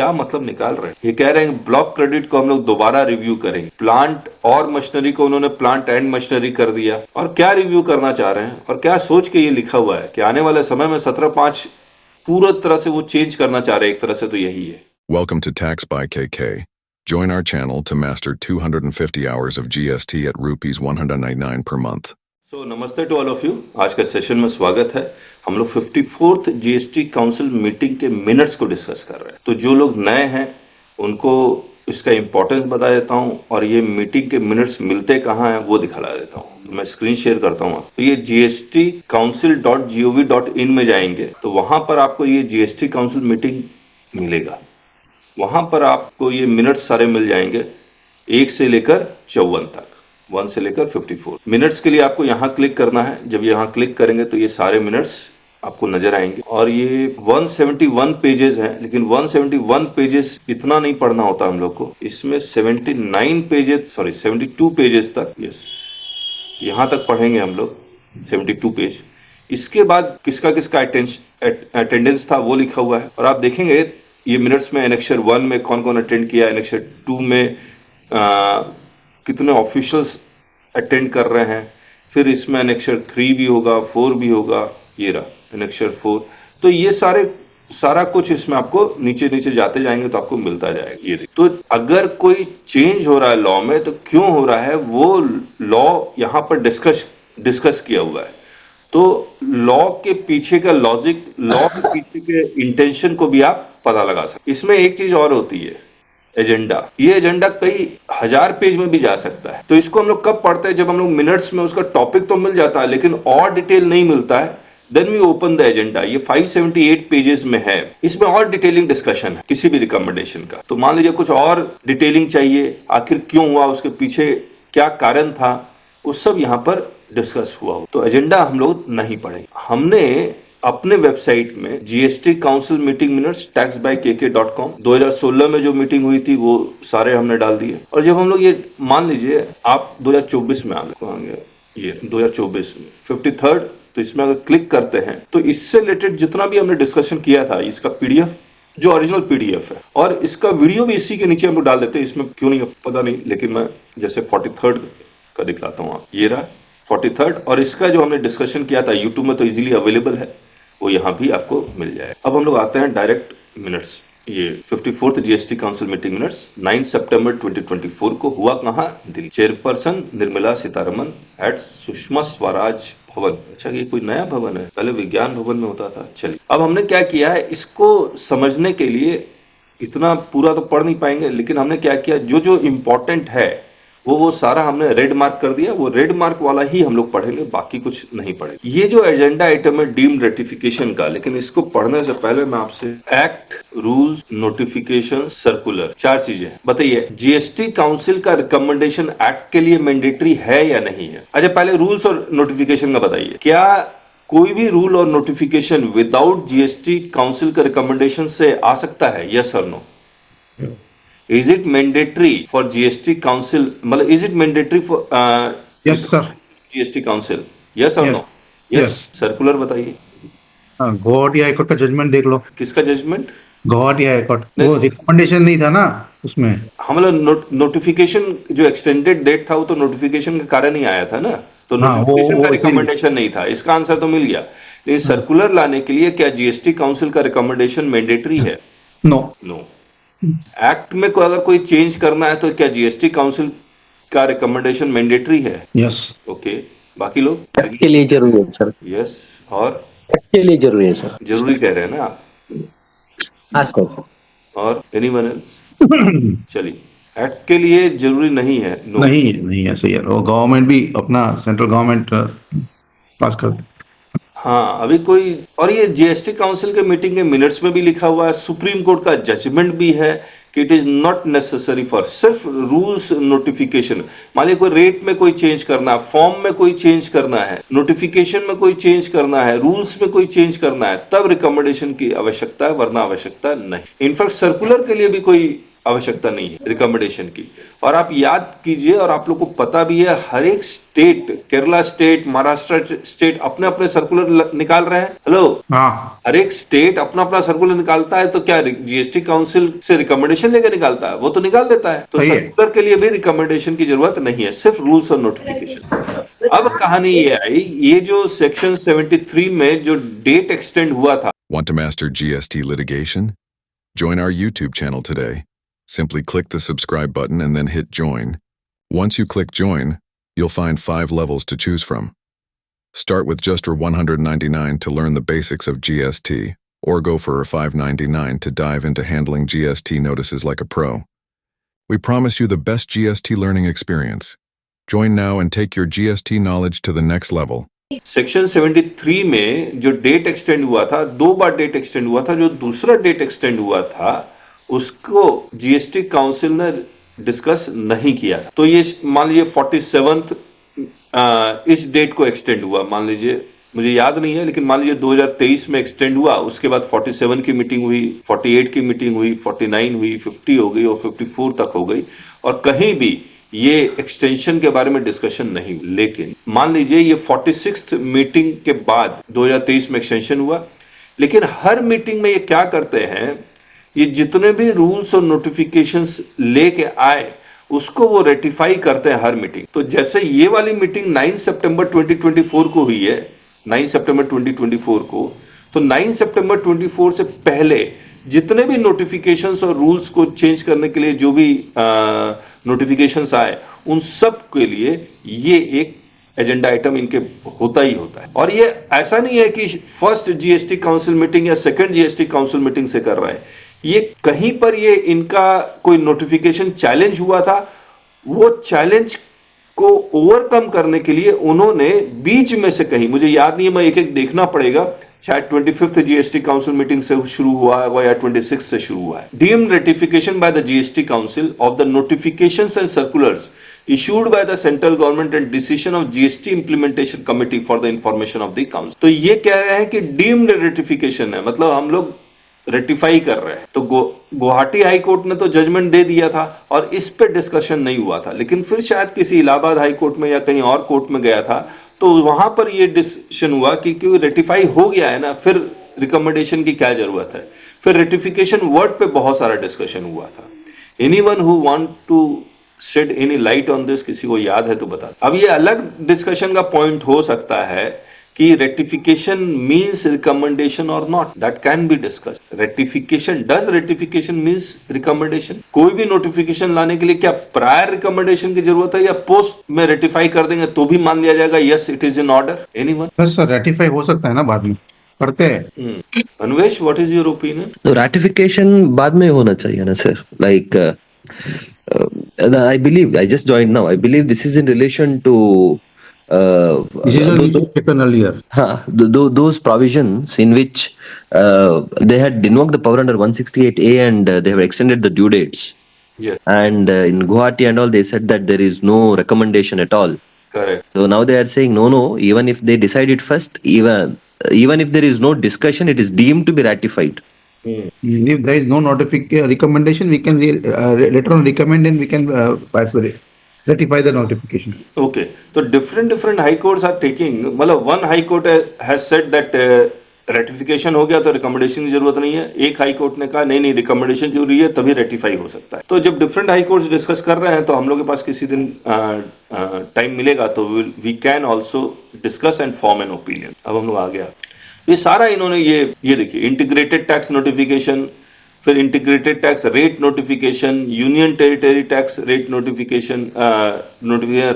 क्या मतलब निकाल रहे हैं? ये कह रहे हैं ब्लॉक क्रेडिट को हम लोग दोबारा रिव्यू करेंगे, प्लांट और मशीनरी को उन्होंने प्लांट एंड मशीनरी कर दिया। और क्या रिव्यू करना चाह रहे हैं और क्या सोच के ये लिखा हुआ है कि आने वाले समय में 17(5) पूरा तरह से वो चेंज करना चाह रहे हैं। एक तरह से तो यही है। Welcome to Tax by KK. Join our channel to master 250 hours of GST at rupees 199 per month. सो नमस्ते टू ऑल ऑफ यू। आज के सेशन में स्वागत है। हम लोग 54th जीएसटी काउंसिल मीटिंग के मिनट्स को डिस्कस कर रहे हैं। तो जो लोग नए हैं उनको इसका इंपॉर्टेंस बता देता हूं और ये मीटिंग के मिनट्स मिलते कहाँ हैं वो दिखला देता हूं। तो मैं स्क्रीन शेयर करता हूं। तो ये gstcouncil.gov.in में जाएंगे तो वहां पर आपको ये जीएसटी काउंसिल मीटिंग मिलेगा। वहां पर आपको ये मिनट्स सारे मिल जाएंगे 1 से लेकर 54 तक, 1 से लेकर 54 मिनट्स के लिए आपको यहाँ क्लिक करना है। जब यहाँ क्लिक करेंगे तो ये सारे मिनट्स आपको नजर आएंगे और ये 171 पेजेस हैं। लेकिन 171 पेजेस इतना नहीं पढ़ना होता हम लोग को। इसमें 72 पेजेस तक, यस, यहाँ तक पढ़ेंगे हम लोग 72 पेज। इसके बाद किसका किसका अटेंडेंस था वो लिखा हुआ है और आप देखेंगे ये मिनट्स में एनेक्चर 1 में कौन कौन अटेंड किया, एनेक्चर 2 में कितने ऑफिशियल्स अटेंड कर रहे हैं, फिर इसमें एनेक्चर 3 भी होगा, 4 भी होगा, ये रहा एनेक्चर 4। तो ये सारा कुछ इसमें आपको नीचे नीचे जाते जाएंगे तो आपको मिलता जाएगा। ये तो अगर कोई चेंज हो रहा है लॉ में तो क्यों हो रहा है वो लॉ यहाँ पर डिस्कस किया हुआ है। तो लॉ के पीछे का लॉजिक, लॉ के पीछे के इंटेंशन को भी आप पता लगा सकते। इसमें एक चीज और होती है, एजेंडा। ये एजेंडा कई हजार पेज में भी जा सकता है। तो इसको हम लोग कब पढ़ते हैं? जब हम लोग मिनट्स में उसका टॉपिक तो मिल जाता है लेकिन और डिटेल नहीं मिलता है, then we open the agenda. ये 578 पेजेस में है। इसमें और डिटेलिंग डिस्कशन है किसी भी रिकमेंडेशन का। तो मान लीजिए कुछ और डिटेलिंग चाहिए, आखिर क्यों हुआ, उसके पीछे क्या कारण था, वो सब यहाँ पर डिस्कस हुआ हो। तो एजेंडा हम लोग नहीं पढ़ेंगे। हमने अपने वेबसाइट में GST council meeting minutes taxbykk.com 2016 में जो मीटिंग हुई थी वो सारे हमने डाल दिए। और जब हम लोग ये मान लीजिए आप 2024 में आएंगे, ये 2024 में 53rd, तो इसमें अगर क्लिक करते हैं तो इससे रिलेटेड जितना भी हमने डिस्कशन किया था इसका पीडीएफ, जो ओरिजिनल पीडीएफ है, और इसका वीडियो भी इसी के नीचे हम लोग डाल देते हैं। इसमें क्यों नहीं पता नहीं, लेकिन मैं जैसे 43rd का दिखलाता हूँ। ये रहा 43rd और इसका जो हमने डिस्कशन किया था यूट्यूब में तो इजीली अवेलेबल है, वो यहाँ भी आपको मिल जाए। अब हम लोग आते हैं डायरेक्ट मिनट्स। ये 54th GST council meeting minutes 9 सितंबर 2024 को हुआ कहाँ? दिल्ली। चेयरपर्सन निर्मला सीतारमन एट सुषमा स्वराज भवन। अच्छा, ये कोई नया भवन है? पहले विज्ञान भवन में होता था। चलिए, अब हमने क्या किया है, इसको समझने के लिए इतना पूरा तो पढ़ नहीं पाएंगे, लेकिन हमने क्या किया, जो जो इम्पोर्टेंट है वो सारा हमने रेड मार्क कर दिया। वो रेड मार्क वाला ही हम लोग पढ़ेंगे, बाकी कुछ नहीं पढ़ेंगे। ये जो एजेंडा आइटम है डीम्ड रेटिफिकेशन का, लेकिन इसको पढ़ने से पहले मैं आपसे एक्ट, रूल्स, नोटिफिकेशन, सर्कुलर, 4 चीजें बताइए। जीएसटी काउंसिल का रिकमेंडेशन एक्ट के लिए मैंडेटरी है या नहीं है? अच्छा, पहले रूल्स और नोटिफिकेशन का बताइए। क्या कोई भी रूल और नोटिफिकेशन विदाउट जीएसटी काउंसिल का रिकमेंडेशन से आ सकता है? यस और no? Is it mandatory for GST Council? मतलब is it mandatory for yes sir GST Council? Yes or no? Yes. Circular बताइए। गुवाहाटी हाईकोर्ट का जजमेंट देख लो। किसका जजमेंट? गुवाहाटी हाईकोर्ट। वो रिकमेंडेशन नहीं था ना उसमें। मतलब नोटिफिकेशन जो एक्सटेंडेड डेट था वो तो नोटिफिकेशन के कारण ही आया था ना, तो नोटिफिकेशन का रिकमेंडेशन नहीं था। इसका आंसर तो मिल गया। लेकिन सर्कुलर लाने के लिए क्या जीएसटी काउंसिल का रिकमेंडेशन मैंडेटरी है? नो। एक्ट में अगर कोई चेंज करना है तो क्या जीएसटी काउंसिल का रिकमेंडेशन मैंडेटरी है? यस। ओके, बाकी लोग? एक्ट के लिए जरूरी है सर। यस, और एक्ट के लिए जरूरी है सर। जरूरी कह रहे हैं ना आप? हाँ सर। और एनीवन एल्स? चलिए, एक्ट के लिए जरूरी नहीं है। नहीं ऐसे यार, वो गवर्नमेंट भी अपना सेंट्रल गवर्नमेंट पास कर। हाँ, अभी कोई, और ये जीएसटी काउंसिल के मीटिंग के मिनट्स में भी लिखा हुआ है, सुप्रीम कोर्ट का जजमेंट भी है कि it is not necessary for, सिर्फ रूल्स नोटिफिकेशन। मान लीजिए कोई रेट में कोई चेंज करना है, फॉर्म में कोई चेंज करना है, नोटिफिकेशन में कोई चेंज करना है, रूल्स में कोई चेंज करना है, तब रिकमेंडेशन की आवश्यकता है, वरना आवश्यकता नहीं। इनफैक्ट सर्कुलर के लिए भी कोई आवश्यकता नहीं है रिकमेंडेशन की। और आप याद कीजिए, और आप लोग को पता भी है, हर एक state, Kerala state, Maharashtra state अपने अपने सर्कुलर निकाल रहे हैं। हेलो, हाँ हर एक स्टेट अपना अपना सर्कुलर निकालता है, तो क्या जीएसटी काउंसिल से रिकमेंडेशन लेकर निकालता है? वो तो निकाल देता है। तो सही है। सर्कुलर के लिए भी रिकमेंडेशन की जरूरत नहीं है, सिर्फ रूल्स और नोटिफिकेशन। अब कहानी ये आई, ये जो सेक्शन 73 में जो डेट एक्सटेंड हुआ था, Want to master GST litigation? Join our YouTube channel today. Simply click the subscribe button and then hit join. Once you click join, you'll find 5 levels to choose from. Start with just $199 to learn the basics of GST, or go for $599 to dive into handling GST notices like a pro. We promise you the best GST learning experience. Join now and take your GST knowledge to the next level. Section 73 में जो date extend हुआ था, 2 बार date extend हुआ था। जो दूसरा date extend हुआ था उसको जीएसटी काउंसिल ने डिस्कस नहीं किया था। तो ये मान लीजिए 47th इस डेट को एक्सटेंड हुआ, मान लीजिए, मुझे याद नहीं है, लेकिन मान लीजिए 2023 में एक्सटेंड हुआ। उसके बाद 47 की मीटिंग हुई, 48 की मीटिंग हुई, 49 हुई, 50 हो गई और 54 तक हो गई, और कहीं भी ये एक्सटेंशन के बारे में डिस्कशन नहीं हुई। लेकिन मान लीजिए ये 46th मीटिंग के बाद 2023 में एक्सटेंशन हुआ। लेकिन हर मीटिंग में ये क्या करते हैं, ये जितने भी रूल्स और नोटिफिकेशंस लेके आए उसको वो रेटिफाई करते हैं हर मीटिंग। तो जैसे ये वाली मीटिंग 9 सितंबर 2024 को हुई है, 9 सितंबर 2024 को, तो 9 सितंबर 24 से पहले जितने भी नोटिफिकेशंस और रूल्स को चेंज करने के लिए जो भी नोटिफिकेशंस आए, उन सब के लिए ये एक एजेंडा आइटम इनके होता ही होता है। और ये ऐसा नहीं है कि फर्स्ट जीएसटी काउंसिल मीटिंग या सेकंड जीएसटी काउंसिल मीटिंग से कर रहे हैं। ये कहीं पर ये इनका कोई नोटिफिकेशन चैलेंज हुआ था, वो चैलेंज को ओवरकम करने के लिए उन्होंने बीच में से कहीं, मुझे याद नहीं है, मैं एक एक देखना पड़ेगा, शायद 25th जीएसटी काउंसिल मीटिंग से शुरू हुआ है या 26 से शुरू हुआ है। Deemed ratification by the GST council of the notifications and circulars issued by the central government and decision of GST implementation committee for the information of the council। तो ये कह रहे हैं कि डीम्ड रेटिफिकेशन है, मतलब हम लोग रेटिफाई कर रहे हैं। तो गुवाहाटी हाई कोर्ट ने तो जजमेंट दे दिया था और इस पे डिस्कशन नहीं हुआ था, लेकिन फिर शायद किसी इलाहाबाद हाई कोर्ट में या कहीं और कोर्ट में गया था, तो वहां पर ये डिसीजन हुआ कि क्योंकि रेटिफाई हो गया है ना, फिर रिकमेंडेशन की क्या जरूरत है। फिर रेटिफिकेशन वर्ड पे बहुत सारा डिस्कशन हुआ था। Anyone who want to shed any light on this, किसी को याद है तो बता। अब ये अलग डिस्कशन का पॉइंट हो सकता है कि रेटिफिकेशन मीन्स रिकमेंडेशन और not, that can be discussed. Ratification, does ratification means recommendation? कोई भी नोटिफिकेशन लाने के लिए क्या प्रायर रिकमेंडेशन की जरूरत है, या पोस्ट में रेटिफाई कर देंगे तो भी मान लिया जाएगा yes it is in order? Anyone? बस सर रेटिफाई हो सकता है ना, बाद में करते हैं। Anvesh, what is your opinion? तो रैटिफिकेशन बाद में होना चाहिए ना sir, like I believe I just joined now. I believe this is in relation to taken earlier. those provisions in which they had invoked the power under 168A and they have extended the due dates. Yes. And in Guwahati and all, they said that there is no recommendation at all. Correct. So now they are saying no. Even if they decide it first, even if there is no discussion, it is deemed to be ratified. If there is no recommendation, we can later on recommend and we can ratify the notification. Okay, so different high courts are taking, मतलब one high court has said that ratification हो गया तो recommendation की जरूरत नहीं है। एक high court ने कहा नहीं नहीं रिकमेंडेशन जरूरी है तभी रेटिफाई हो सकता है। तो जब डिफरेंट हाई कोर्ट्स डिस्कस कर रहे हैं तो हम लोग के पास किसी दिन टाइम मिलेगा तो we can also discuss and form an opinion. अब हम लोग आ गया ये सारा इन्होंने ये देखिए, इंटीग्रेटेड टैक्स नोटिफिकेशन, फिर integrated tax rate notification, union territory tax rate notification,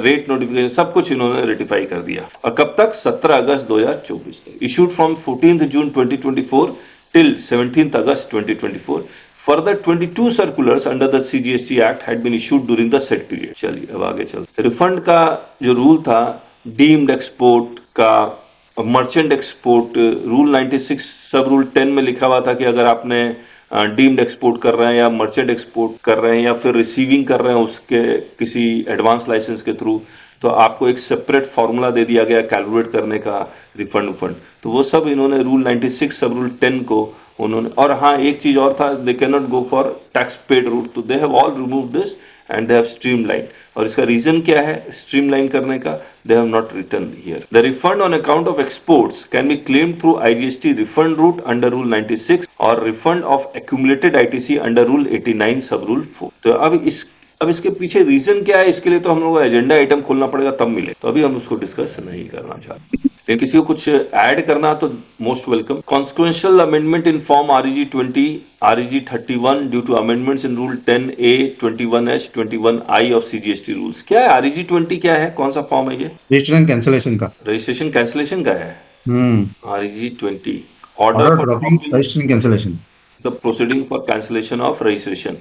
rate notification, सब कुछ इन्होंने रेटिफाई कर दिया। और कब तक? 17 अगस्त 2024 तक। Issued from 14th June 2024 till 17th August 2024। Further 22 circulars under the CGST Act had been issued during the said period। चलिए अब आगे चलते। रिफंड का जो रूल था, डीम्ड एक्सपोर्ट का, मर्चेंट एक्सपोर्ट, रूल 96 सब रूल 10 में लिखा हुआ था कि अगर आपने डीम्ड एक्सपोर्ट कर रहे हैं या मर्चेंट एक्सपोर्ट कर रहे हैं या फिर रिसीविंग कर रहे हैं उसके किसी एडवांस लाइसेंस के थ्रू, तो आपको एक सेपरेट फॉर्मूला दे दिया गया कैलकुलेट करने का रिफंड। तो वो सब इन्होंने रूल 96 सब रूल 10 को उन्होंने, और हाँ एक चीज और था, they can not go for tax paid route, तो they have all remove this and they have streamline. और इसका रीजन क्या है स्ट्रीमलाइन करने का? They have not return here the refund on account of exports can be claim through IGST refund route under rule 96 और refund of accumulated ITC under rule 89 sub rule 4। तो अब इसके पीछे रीजन क्या है, इसके लिए तो हम लोग एजेंडा आइटम खोलना पड़ेगा तब मिले, तो अभी हम उसको डिस्कस नहीं करना चाहते। लेकिन किसी को कुछ ऐड करना तो most welcome. Consequential amendment in form REG 20, REG 31 due to amendments in rule 10A, 21H, 21I of CGST rules. क्या है REG 20? क्या है, कौन सा फॉर्म है ये? रजिस्ट्रेशन कैंसिलेशन का। रजिस्ट्रेशन कैंसिलेशन का है REG 20, order order for dropping registration cancellation. The proceeding for cancellation of registration.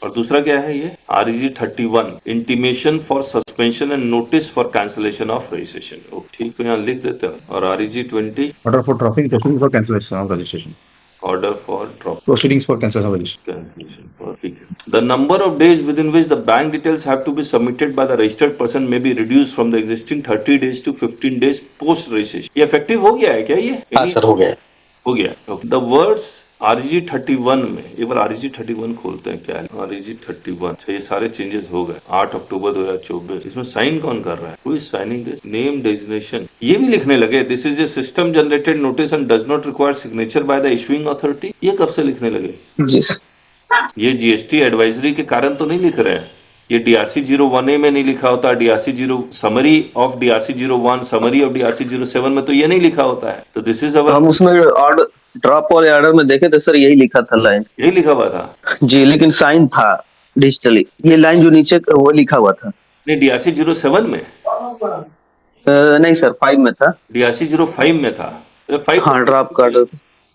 और दूसरा क्या है ये REG 31, intimation for suspension and notice for cancellation of registration. ठीक, तो यहाँ लिख देते हैं। और REG 20, order for dropping proceeding for cancellation of registration. Order for drop proceedings for cancellation of registration. cancellation for, ठीक है। The number of days within which the bank details have to be submitted by the registered person may be reduced from the existing 30 days to 15 days post registration। ये effective हो गया है क्या ये? हाँ sir, हो गया। हो गया। द वर्ड्स REG 31 में, एक बार REG 31 खोलते हैं, क्या है REG 31। अच्छा, ये सारे चेंजेस हो गए 8 अक्टूबर 2024। इसमें साइन कौन कर रहा है? Who is signing this? Name designation, ये भी लिखने लगे। This is a system generated notice and does not require signature by the issuing authority. ये कब से लिखने लगे? जी ये GST एडवाइजरी के कारण तो नहीं लिख रहे हैं। ये DRC 01A में नहीं लिखा होता, DRC 0 summary of DRC 01, summary of DRC 07 में तो ये नहीं लिखा होता है। तो दिस इज अवर, हम उसमें ऑर्डर ड्रॉप वाले ऑर्डर में देखे थे सर, यही लिखा था लाइन। यही लिखा हुआ था जी, लेकिन साइन था डिजिटली। ये लाइन जो नीचे वो लिखा हुआ था। नहीं, DRC 07 में नहीं सर, 5 में था। DRC 05 में था। 5, हाँ, ड्रॉप का ऑर्डर।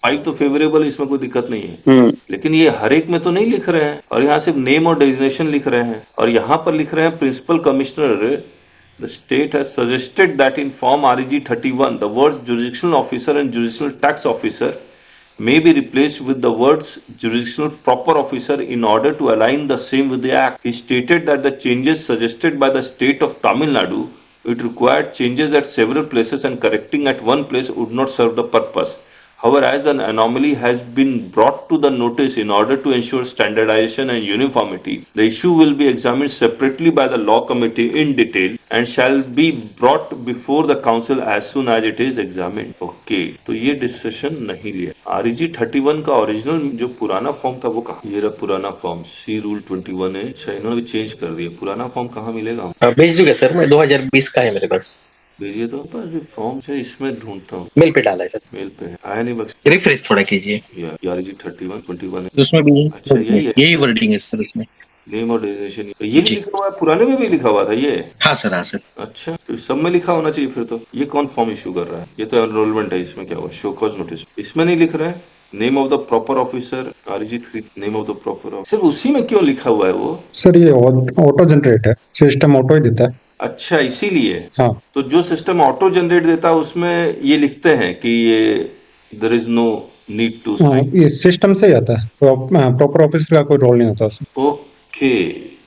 5 तो फेवरेबल, इसमें कोई दिक्कत नहीं है। लेकिन ये हर एक में तो नहीं लिख रहे हैं, और यहाँ सिर्फ नेम और डेजिग्नेशन लिख रहे हैं। और यहाँ पर लिख रहे हैं principal commissioner, the state has suggested that in form REG 31 the words jurisdictional officer and jurisdictional tax officer may be replaced with the words jurisdictional proper officer in order to align the same with the act. He stated that the changes suggested by the state of Tamil Nadu, it required changes at several places and correcting at one place would not serve the purpose. However, as the anomaly has been brought to the notice in order to ensure standardization and uniformity, the issue will be examined separately by the law committee in detail and shall be brought before the council as soon as it is examined. Okay, तो ये discussion नहीं लिया। REG 31 का original जो पुराना form था वो कहाँ? ये रहा पुराना फॉर्म, C रूल 21 है। अच्छा, इन्होंने भी चेंज कर दिया। पुराना फॉर्म कहाँ मिलेगा? भेज दूंगा सर, मैं 2020 का है मेरे पास। भेजिए तो। पास भी फॉर्म है, इसमें ढूंढता हूँ। मेल पे डाला है सर, मेल पे है, आया नहीं बस। रिफ्रेश थोड़ा कीजिए। REG 31, 21 है। उसमें भी अच्छा, यही है। यही वर्डिंग है सर उसमें। नेम और डेजिग्नेशन, ये भी लिखा हुआ है, पुराने में भी लिखा हुआ था ये। हाँ सर, हाँ सर। अच्छा, तो सब में लिखा होना चाहिए फिर तो। ये कौन फॉर्म इश्यू कर रहा है? ये तो एनरोलमेंट है, इसमें क्या हुआ? शो कॉज नोटिस, इसमें नहीं लिख रहे हैं। Name of the proper officer REG 3, name of the proper officer, सिर्फ उसी में क्यों लिखा हुआ है वो? सर ये ऑटो जनरेट है, सिस्टम ऑटो ही देता है। अच्छा, इसीलिए। हाँ, तो जो सिस्टम ऑटो जनरेट देता है उसमें ये लिखते हैं कि ये there is no need to sign. ये सिस्टम से ही आता है, प्रॉपर ऑफिसर का कोई रोल नहीं होता उसमें। ओके,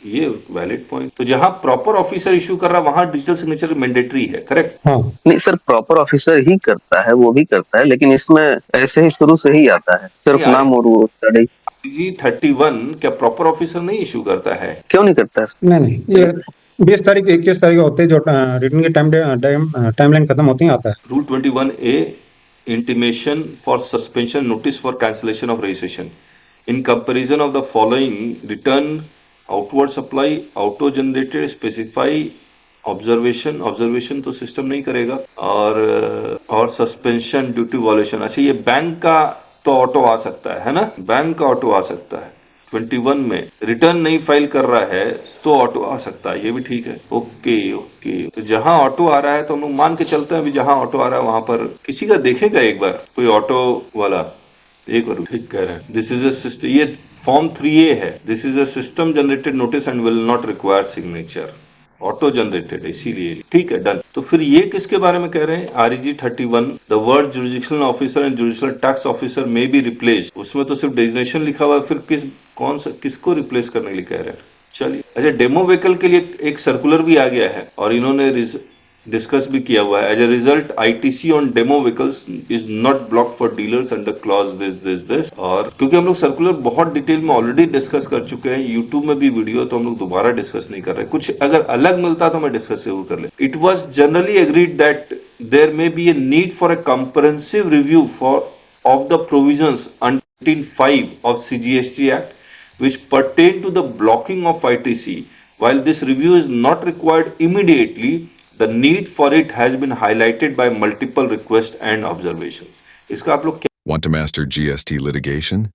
ये वैलिड पॉइंट। तो जहाँ प्रॉपर ऑफिसर इशू कर रहा है वहां डिजिटल सिग्नेचर मैंडेटरी है, करेक्ट? हाँ, नहीं सर, प्रॉपर ऑफिसर ही करता है, वो भी करता है, लेकिन इसमें ऐसे ही शुरू से ही आता है, सिर्फ नाम और वो स्टडी। REG 31 क्या प्रॉपर ऑफिसर नहीं इशू करता है? क्यों नहीं करता है? नहीं, ये 20 तारीख 21 तारीख होते हैं जो रिटर्न की टाइमलाइन खत्म होती है, आता है। Rule 21A, intimation for suspension notice for cancellation of registration in comparison of the following return outward supply auto generated specify observation तो सिस्टम नहीं करेगा, और सस्पेंशन ड्यू टू वॉल्यूशन। अच्छा, ये बैंक का तो ऑटो आ सकता है ना? बैंक का ऑटो आ सकता है। 21 में रिटर्न नहीं फाइल कर रहा है तो ऑटो आ सकता है, ये भी ठीक है। ओके, तो जहां ऑटो आ रहा है तो हम लोग मान के चलते हैं अभी जहां ऑटो आ रहा है वहां पर किसी का देखेगा एक बार कोई ऑटो वाला, एक बार। ठीक कह रहे हैं। दिस इज अ सिस्टम, ये फॉर्म 3A है। This is a system generated notice and will not require signature, auto generated, इसीलिए ठीक है, डन। तो फिर ये किसके बारे में कह रहे हैं? REG 31, the word jurisdictional officer and judicial tax officer may be replaced. उसमें तो सिर्फ डेजिग्नेशन लिखा हुआ है, फिर किसको रिप्लेस करने के लिए कह रहे हैं? चलिए, अच्छा, डेमो व्हीकल के लिए एक सर्कुलर भी आ गया है और इन्होंने डिस्कस भी किया हुआ है। As a result ITC on demo vehicles is not block for dealers under clause this. और क्योंकि हम लोग सर्कुलर बहुत डिटेल में ऑलरेडी डिस्कस कर चुके हैं, यूट्यूब में भी वीडियो, तो हम लोग दोबारा डिस्कस नहीं कर रहे। कुछ अगर अलग मिलता तो मैं डिस्कस जरूर कर ले। It was generally agreed that there may be a need for a comprehensive review for of the provisions until 5 of CGST Act which pertain to the blocking of ITC. While this review is not required immediately, the need for it has been highlighted by multiple requests and observations. इसका आप लोग क्या Want to master GST litigation?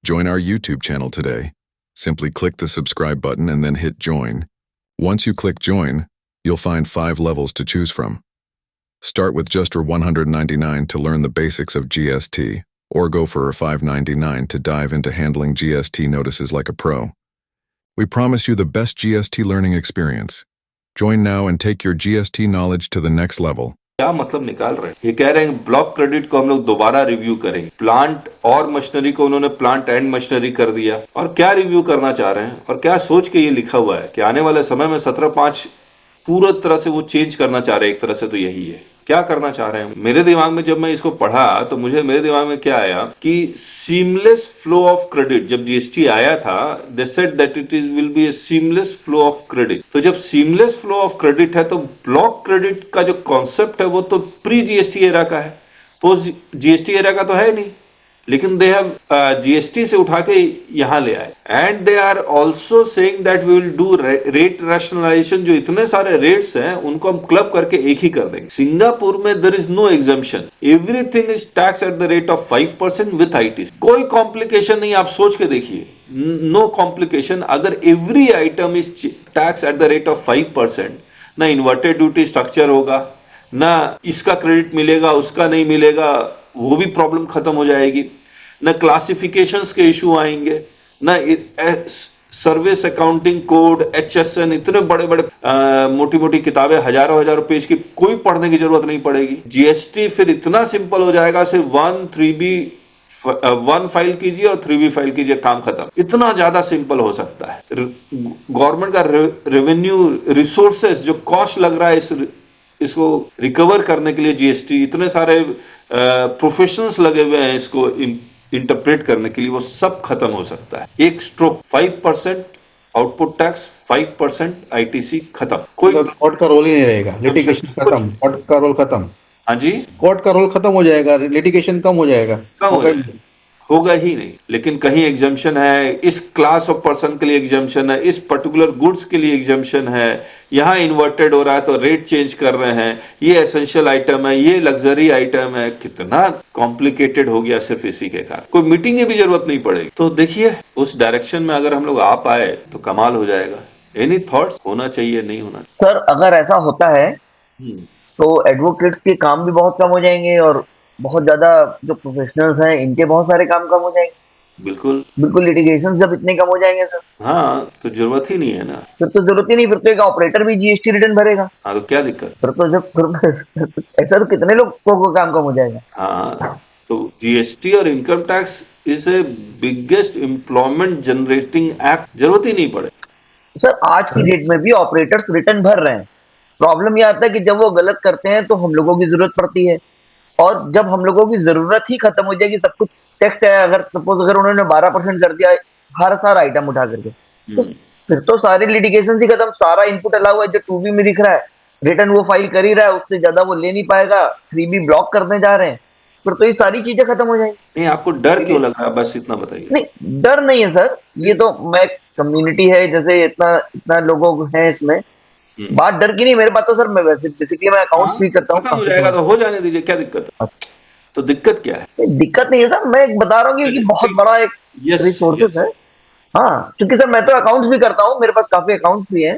Join our YouTube channel today. Simply click the subscribe button and then hit join. Once you click join, you'll find 5 levels to choose from. Start with just $199 to learn the basics of GST, or go for $599 to dive into handling GST notices like a pro. We promise you the best GST learning experience. Join now and take your GST knowledge to the next level. क्या मतलब निकाल रहे हैं? ये कह रहे हैं block credit को हम लोग दोबारा रिव्यू करेंगे। प्लांट और मशीनरी को उन्होंने प्लांट एंड मशीनरी कर दिया। और क्या रिव्यू करना चाह रहे हैं और क्या सोच के ये लिखा हुआ है कि आने वाले समय में 17/5 पूरा तरह से वो चेंज करना चाह रहे हैं। एक तरह से तो यही है, क्या करना चाह रहे हैं। मेरे दिमाग में जब मैं इसको पढ़ा तो मेरे दिमाग में क्या आया कि सीमलेस फ्लो ऑफ क्रेडिट। जब जीएसटी आया था they said that it is will be A seamless flow of credit. तो जब सीमलेस फ्लो ऑफ क्रेडिट है तो ब्लॉक क्रेडिट का जो कॉन्सेप्ट है वो तो प्री जीएसटी एरा का है, पोस्ट जीएसटी एरा का तो है नहीं। लेकिन दे हैव जीएसटी से उठा के यहां ले आए। And they are also saying that we will do rate rationalisation. जो इतने सारे रेट्स हैं उनको हम क्लब करके एक ही कर देंगे। सिंगापुर में there is no exemption, everything is tax at the rate of 5% with ITC. कोई कॉम्प्लिकेशन नहीं, आप सोच के देखिए, नो कॉम्प्लिकेशन। अगर every item is tax at the rate of 5%, ना इन्वर्टेड ड्यूटी स्ट्रक्चर होगा, ना इसका क्रेडिट मिलेगा उसका नहीं मिलेगा, वो भी प्रॉब्लम खत्म हो जाएगी। न क्लासिफिकेशंस के इशू आएंगे, न सर्विस अकाउंटिंग कोड, HSN, इतने बड़े बड़े मोटी मोटी किताबें हजारों पेज की, कोई पढ़ने की जरूरत नहीं पड़ेगी। जीएसटी फिर इतना सिंपल हो जाएगा, सिर्फ 1 फाइल कीजिए और 3B फाइल कीजिए, काम खत्म। इतना ज्यादा सिंपल हो सकता है। गवर्नमेंट का रेवेन्यू रिसोर्सेस जो कॉस्ट लग रहा है इसको रिकवर करने के लिए, जीएसटी इतने सारे प्रोफेशनल्स लगे हुए हैं इसको इंटरप्रेट करने के लिए, वो सब खत्म हो सकता है। एक स्ट्रोक 5% आउटपुट टैक्स, 5% आईटीसी खत्म। कोई कोर्ट का रोल ही नहीं रहेगा, लिटिगेशन खत्म, कोर्ट का रोल खत्म। हाँ जी, कोर्ट का रोल खत्म हो जाएगा, लिटिगेशन कम हो जाएगा, कम हो जाएगा, होगा ही नहीं। लेकिन कहीं एग्जाम्पशन है, इस क्लास ऑफ पर्सन के लिए एग्जाम्पशन है, इस पर्टिकुलर गुड्स के लिए एग्जाम्पशन है, यहां इन्वर्टेड हो रहा है तो रेट चेंज कर रहे हैं, ये एसेंशियल आइटम है, ये लग्जरी आइटम है। कितना कॉम्प्लिकेटेड हो गया सिर्फ इसी के कारण। कोई मीटिंग की भी जरूरत नहीं पड़ेगी। तो देखिए उस डायरेक्शन में अगर हम लोग आ पाए तो कमाल हो जाएगा। Any thoughts? होना चाहिए, नहीं होना सर? अगर ऐसा होता है तो एडवोकेट्स के काम भी बहुत कम हो जाएंगे और बहुत ज्यादा जो प्रोफेशनल्स हैं इनके बहुत सारे काम कम हो जाएंगे। बिल्कुल लिटिगेशन जब इतने कम हो जाएंगे सर, हाँ तो जरूरत ही नहीं है ना। फिर तो जरूरत ही नहीं, फिर तो एक ऑपरेटर भी जीएसटी रिटर्न भरेगा। हाँ तो क्या दिक्कत? फिर ऐसा तो कितने लोगों को काम कम हो जाएगा। हाँ तो जीएसटी और income tax is a biggest employment generating act, जरूरत ही नहीं पड़े। सर आज की डेट में भी ऑपरेटर्स रिटर्न भर रहे हैं। प्रॉब्लम यह आता है कि जब वो गलत करते हैं तो हम लोगों की जरूरत पड़ती है, और जब हम लोगों की जरूरत ही खत्म हो जाएगी, सब कुछ टैक्स है, अगर सपोज अगर उन्होंने 12% कर दिया हर सारा आइटम उठा करके, तो फिर तो सारे लिटिगेशन ही खत्म। सारा इनपुट अलाउ है जो 2B में दिख रहा है, रिटर्न वो फाइल कर ही रहा है, उससे ज्यादा वो ले नहीं पाएगा, 3B ब्लॉक करने जा रहे हैं, फिर तो ये सारी चीजें खत्म हो जाएंगी। नहीं, आपको डर क्यों लग रहा है, बस इतना बताइए। नहीं डर नहीं है सर, ये तो मैं कम्युनिटी है, जैसे इतना लोगों हैं इसमें, बात डर की नहीं। मेरे पास तो सर मैं वैसे बेसिकली मैं अकाउंट्स भी करता हूँ। हो जाएगा तो हो जाने दीजिए, क्या दिक्कत है? तो दिक्कत क्या है? दिक्कत नहीं है सर, मैं बता रहा हूँ कि बहुत बड़ा एक रिसोर्सेस है। हाँ, क्योंकि सर मैं तो अकाउंट्स भी करता हूँ, मेरे पास काफी अकाउंट्स भी हैं।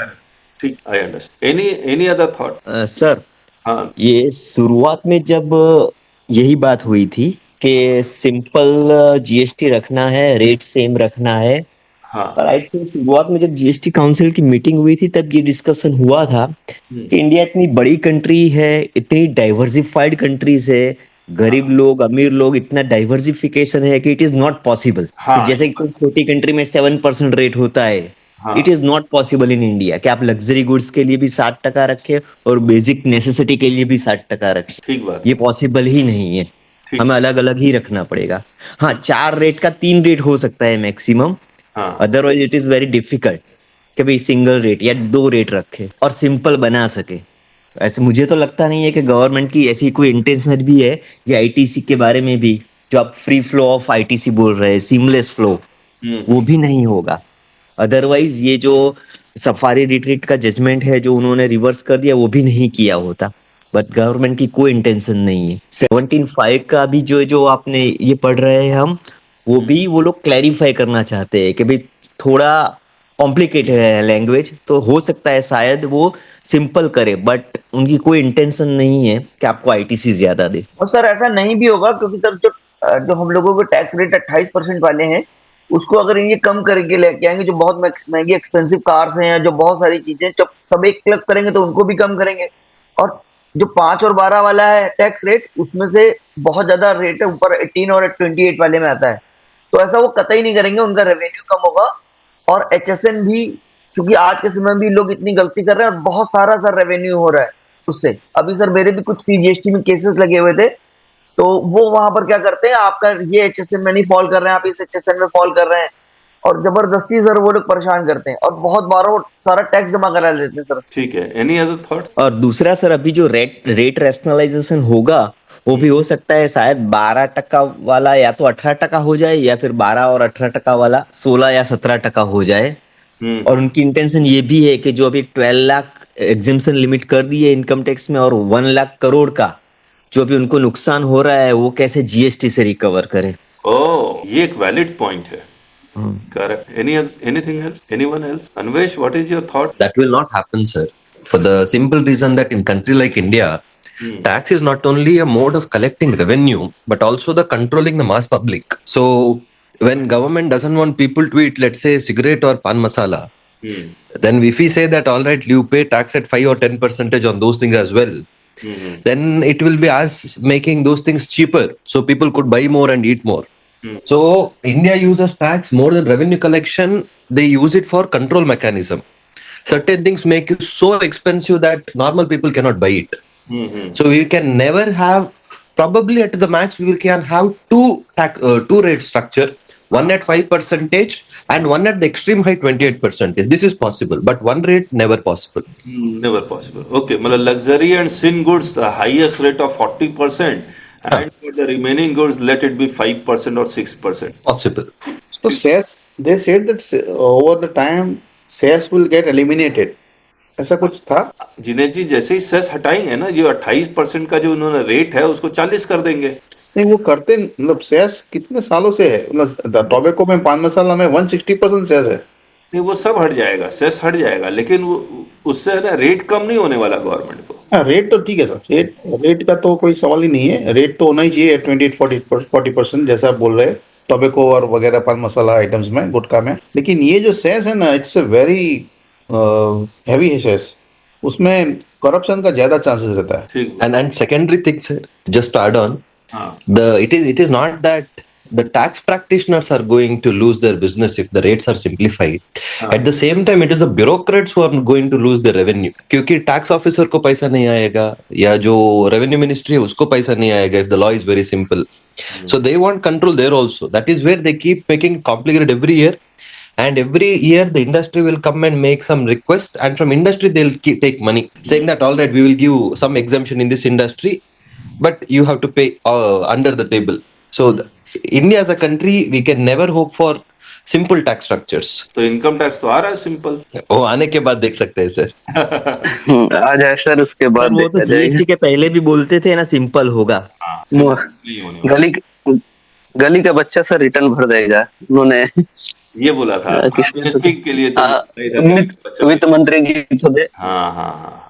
ठीक, I understand. Any other thought? Sir हाँ, ये शुरुआत में जब यही बात हुई थी कि सिंपल जीएसटी रखना है, रेट सेम रखना है, हाँ, और आई थिंक शुरुआत में जब जीएसटी काउंसिल की मीटिंग हुई थी तब ये डिस्कशन हुआ था कि इंडिया इतनी बड़ी कंट्री है, इतनी डाइवर्सिफाइड कंट्रीज है, गरीब लोग अमीर लोग, इतना डाइवर्सिफिकेशन है कि इट इज नॉट पॉसिबल। हाँ, जैसे कि कोई छोटी कंट्री में 7% रेट होता है, हाँ। It is not possible in India कि आप लग्जरी गुड्स के लिए भी 60% रखें और बेसिक नेसेसिटी के लिए भी 60% रखें। ठीक बात। ये पॉसिबल ही नहीं है, ठीक। हमें अलग अलग ही रखना पड़ेगा। हाँ, 4 रेट का 3 रेट हो सकता है मैक्सिमम, हाँ otherwise it is very difficult कि भाई सिंगल रेट या 2 रेट रखे और सिंपल बना सके। ऐसे मुझे तो लगता नहीं है कि गवर्नमेंट की ऐसी कोई इंटेंशन भी है कि आईटीसी के बारे में भी, जो आप फ्री फ्लो ऑफ आईटीसी बोल रहे हैं, सीमलेस फ्लो, वो भी नहीं होगा। अदरवाइज ये जो सफारी रिट्रीट का जजमेंट है जो उन्होंने रिवर्स कर दिया, वो भी नहीं किया होता। बट गवर्नमेंट की कोई इंटेंशन नहीं है। 17.5 का भी जो जो आपने ये पढ़ रहे हैं हम, वो भी वो लोग क्लैरिफाई करना चाहते हैं कि भाई थोड़ा कॉम्प्लिकेटेड है लैंग्वेज, तो हो सकता है शायद वो सिंपल करे, बट उनकी कोई इंटेंशन नहीं है कि आपको आईटीसी ज्यादा दे। और सर ऐसा नहीं भी होगा, क्योंकि सर जो हम लोगों को टैक्स रेट 28% वाले हैं, उसको अगर ये कम करके लेके आएंगे, जो बहुत महंगी एक्सपेंसिव कार्स हैं या जो बहुत सारी चीजें, जब सब एक क्लब करेंगे तो उनको भी कम करेंगे। और जो 5 और 12 वाला है टैक्स रेट, उसमें से बहुत ज्यादा रेट है ऊपर 18 और 28 वाले में आता है, तो ऐसा वो कतई नहीं करेंगे, उनका रेवेन्यू कम होगा। और एचएसएन भी, क्योंकि आज के समय में भी लोग इतनी गलती कर रहे हैं और बहुत सारा सर रेवेन्यू हो रहा है उससे। अभी सर मेरे भी कुछ सीजीएसटी में केसेस लगे हुए थे, तो वो वहां पर क्या करते हैं, आपका ये एचएसएन में नहीं फॉल कर रहे हैं, आप इस एचएसएन में फॉल कर रहे हैं, और जबरदस्ती सर वो लोग परेशान करते हैं और बहुत बार वो सारा टैक्स जमा करा लेते हैं सर। ठीक है। Any other thought? और दूसरा सर, अभी जो रेट रैशनलाइजेशन होगा, वो भी हो सकता है शायद 12% वाला या तो 18% हो जाए, या फिर 12 और 18% वाला 16 या 17% हो जाए। और उनकी इंटेंशन ये भी है कि जो अभी 12 लाख एग्जिम्पशन लिमिट कर दी है इनकम टैक्स में, और 1 लाख करोड़ का जो अभी उनको नुकसान हो रहा है, वो कैसे जीएसटी से रिकवर करें। ओह, ये एक वैलिड पॉइंट है। Correct. Anything else? Anyone else? Anvesh, what is your thought? That will not happen, sir. For the simple reason that in country like India, tax is not only a mode of collecting revenue, but also the controlling the mass public. So when government doesn't want people to eat, let's say, cigarette or pan masala, then if we say that, all right, you pay tax at 5 or 10% on those things as well, then it will be as making those things cheaper, so people could buy more and eat more. So India uses tax more than revenue collection. They use it for control mechanism. Certain things make it so expensive that normal people cannot buy it. So we can never have, probably at the max we can have two rate structure, one at 5% and one at the extreme high 28%. This is possible, but one rate never possible. Never possible. Okay, मतलब luxury and sin goods, the highest rate of 40%, and for the remaining goods, let it be 5% or 6%. Possible. So cess, they said that over the time cess will get eliminated. ऐसा कुछ था? जिनेश जी, जैसे ही cess हटाएंगे ना, जो 28% का जो उन्होंने रेट है उसको 40 कर देंगे। नहीं, वो करते, मतलब सेस कितने सालों से है, मतलब टोबैको में, पान मसाला में 160% सेस है। नहीं, वो सब हट जाएगा, सेस हट जाएगा, लेकिन वो उससे है ना रेट कम नहीं होने वाला गवर्नमेंट को। हाँ, रेट तो ठीक है सर, रेट का तो कोई सवाल ही नहीं है, रेट तो होना ही चाहिए 28-40% जैसा आप बोल रहे हैं टोबैको और वगैरह पान मसाला आइटम्स में, गुटखा में। लेकिन ये जो सेस है ना, इट्स अ वेरी हैवी है सेस, उसमें करप्शन का ज्यादा चांसेस रहता है। ठीक। And secondary thing, sir, just to add on, it is not that the tax practitioners are going to lose their business if the rates are simplified. At the same time, it is the bureaucrats who are going to lose their revenue, क्योंकि tax officer को पैसा नहीं आएगा या जो revenue ministry है उसको पैसा नहीं आएगा if the law is very simple. So they want control there also. That is where they keep making complicated every year. And every year the industry will come and make some request, and from industry they'll take money, saying that, all right, we will give some exemption in this industry, but you have to pay under the table. So India as a country, we can never hope for simple tax structures. तो income tax तो आ रहा है simple. वो आने के बाद देख सकते हैं सर। आ जाए सर, उसके बाद वो तो जीएसटी के पहले भी बोलते थे ना सिंपल होगा। गली का बच्चा सर रिटर्न भर देगा, उन्होंने ये बोला था के लिए तो वित्त मंत्री जी तो दे। हाँ।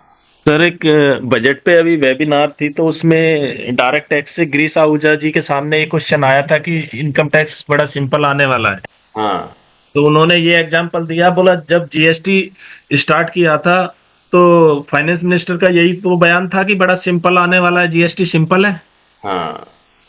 सर, एक बजट पे अभी वेबिनार थी, तो उसमें डायरेक्ट टैक्स से गिरीश आहूजा जी के सामने ये क्वेश्चन आया था कि इनकम टैक्स बड़ा सिंपल आने वाला है। हाँ। तो उन्होंने ये एग्जांपल दिया, बोला जब जीएसटी स्टार्ट किया था तो फाइनेंस मिनिस्टर का यही वो बयान था कि बड़ा सिंपल आने वाला है, जीएसटी सिंपल है। हाँ।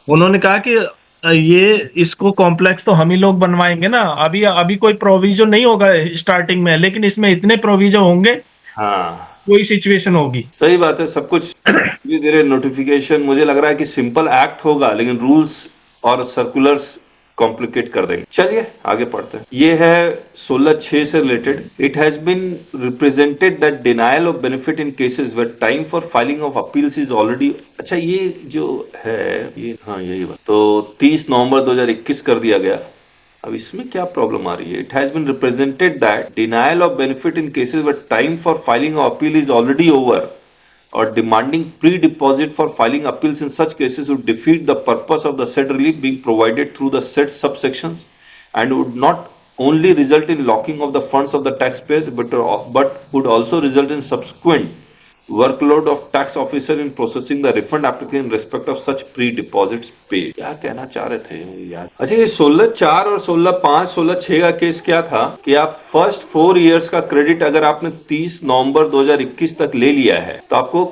उन्होंने कहा कि ये इसको कॉम्प्लेक्स तो हम ही लोग बनवाएंगे ना। अभी अभी कोई प्रोविजन नहीं होगा स्टार्टिंग में, लेकिन इसमें इतने प्रोविजन होंगे, हाँ कोई सिचुएशन होगी। सही बात है, सब कुछ धीरे धीरे नोटिफिकेशन, मुझे लग रहा है कि सिंपल एक्ट होगा लेकिन रूल्स और सर्कुलर्स कॉम्प्लिकेट कर देंगे। चलिए आगे पढ़ते हैं। ये है 16(6) से related. It has been represented that denial of benefit in cases where time for filing of appeals is already. अच्छा ये जो है ये, हाँ यही बात, तो 30 नवंबर 2021 कर दिया गया। अब इसमें क्या प्रॉब्लम आ रही है? It has been represented that denial of benefit in cases where time for filing of appeal is already over or demanding pre-deposit for filing appeals in such cases would defeat the purpose of the said relief being provided through the said subsections and would not only result in locking of the funds of the taxpayers but would also result in subsequent workload of tax officer in processing the refund application in respect of such pre-deposits paid। क्या कहना चाह रहे थे यार? अच्छा ये 16(4) और 16(5), 16(6) का केस क्या था कि आप फर्स्ट 4 इयर्स का क्रेडिट अगर आपने 30 नवंबर 2021 तक ले लिया है तो आपको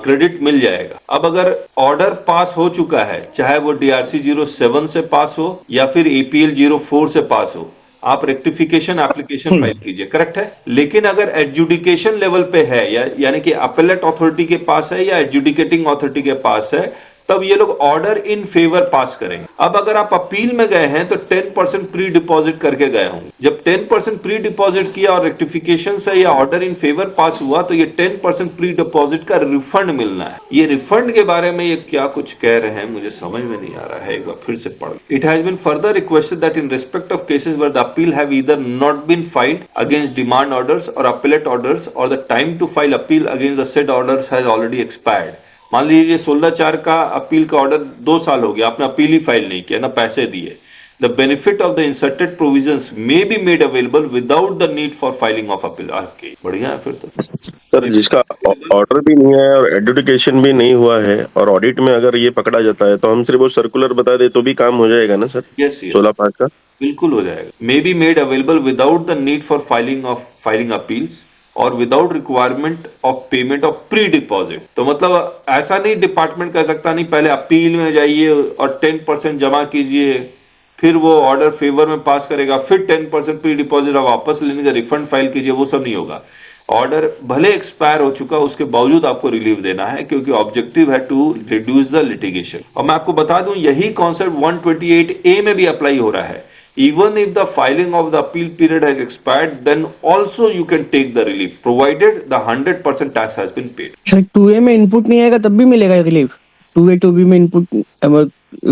क्रेडिट मिल जाएगा। अब अगर ऑर्डर पास हो चुका है, चाहे वो DRC 07 से पास हो या फिर APL 04 से पास हो, आप रेक्टिफिकेशन एप्लीकेशन फाइल कीजिए, करेक्ट है। लेकिन अगर एडजुडिकेशन लेवल पे है यानी कि अपीलेट अथॉरिटी के पास है या एडजुडिकेटिंग अथॉरिटी के पास है, तब ये लोग ऑर्डर इन फेवर पास करेंगे। अब अगर आप अपील में गए हैं तो 10% प्री डिपॉजिट करके गए होंगे। जब 10% प्री डिपॉजिट किया और रेक्टिफिकेशन से या ऑर्डर इन फेवर पास हुआ तो ये 10% प्री डिपॉजिट का रिफंड मिलना है। ये रिफंड के बारे में ये क्या कुछ कह रहे हैं मुझे समझ में नहीं आ रहा है, एक बार फिर से पढ़। It has been further requested that in respect of cases where the appeal have either not been filed against demand orders और अपीलेट ऑर्डर्स और the time to file appeal against the said orders has already expired. मान लीजिए 16(4) का appeal का order 2 साल हो गया, आपने अपील ही फाइल नहीं किया, ना पैसे दिए। The benefit of the inserted provisions may be made available without the need for filing of appeal. बढ़िया है फिर तो। सर जिसका ऑर्डर भी नहीं है और एडजुडिकेशन भी नहीं हुआ है और ऑडिट में अगर ये पकड़ा जाता है तो हम सिर्फ वो सर्कुलर बता दे तो भी काम हो जाएगा ना सर? यस 16(5) का बिल्कुल हो जाएगा। May be made available without the need for filing appeals और without requirement of payment of pre deposit. तो मतलब ऐसा नहीं डिपार्टमेंट कह सकता नहीं पहले अपील में जाइए और 10% जमा कीजिए, फिर वो ऑर्डर फेवर में पास करेगा, फिर 10% प्री डिपॉजिट आप वापस लेने का रिफंड फाइल कीजिए, वो सब नहीं होगा। ऑर्डर भले एक्सपायर हो चुका उसके बावजूद आपको रिलीफ देना है क्योंकि ऑब्जेक्टिव है टू रिड्यूस द लिटिगेशन। और मैं आपको बता दूं यही कॉन्सेप्ट 128A में भी अप्लाई हो रहा है। Even if the filing of the appeal period has expired, then also you can take the relief, provided the 100% tax has been paid. Sir 2A में इनपुट नहीं आएगा तब भी मिलेगा रिलीफ? 2A 2B में इनपुट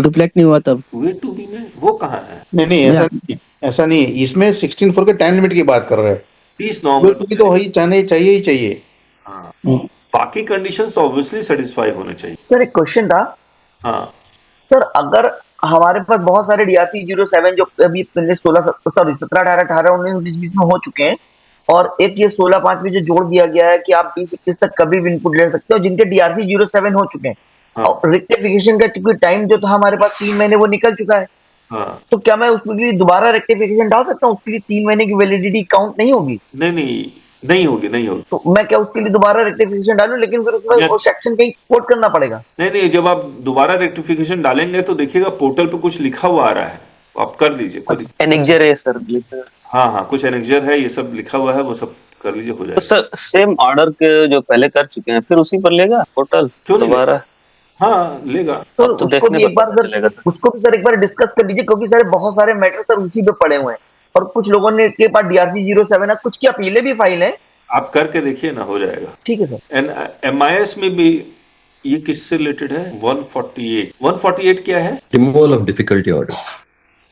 रिफ्लेक्ट नहीं हुआ तब? 2A 2B में वो कहाँ है? नहीं ऐसा नहीं। इसमें 16(4) के टाइम लिमिट की बात कर रहे हैं। 30 नवंबर 2B तो ही चाहिए। हाँ बाकी कंडीशंस तो ऑब्वियसली सेटिस्फाई होने चाहिए। सर एक क्वेश्चन था। हाँ सर अगर हमारे पास बहुत सारे DRC 07 जो अभी 17, 18, 19, 20 में हो चुके हैं और एक ये 16(5) में जो जोड़ दिया गया है कि आप 20-21 तक कभी भी इनपुट ले सकते हो, जिनके DRC 07 हो चुके हैं। हाँ। और रेक्टिफिकेशन का चूंकि टाइम जो था हमारे पास 3 महीने वो निकल चुका है। हाँ। तो क्या मैं उसके लिए दोबारा रेक्टिफिकेशन डाल सकता हूँ? उसके लिए 3 महीने की वैलिडिटी काउंट नहीं होगी? नहीं होगी। तो मैं क्या उसके लिए दोबारा रेक्टिफिकेशन डालूं लेकिन फिर उसमें वो सेक्शन कहीं कोट करना पड़ेगा? नहीं जब आप दोबारा रेक्टिफिकेशन डालेंगे तो देखिएगा पोर्टल पे कुछ लिखा हुआ आ रहा है, आप कर लीजिए। एनेक्जर है सर। हाँ कुछ एनेक्जर है, ये सब लिखा हुआ है, वो सब कर लीजिए, हो जाएगा। तो सर सेम ऑर्डर के जो पहले कर चुके हैं फिर उसी पर लेगा पोर्टल? क्यों नहीं दोबारा? हाँ लेगा। तो उसको भी एक बार डिस्कस कर लीजिए क्योंकि सर बहुत सारे मैटर सर उसी पे पड़े हुए हैं और कुछ लोगों ने के पास DRC 07 है, कुछ की अपीलें भी फाइल है। आप करके देखिए ना, हो जाएगा। ठीक है सर। MIS में भी ये किससे रिलेटेड है? 148 क्या है? Removal of difficulty order.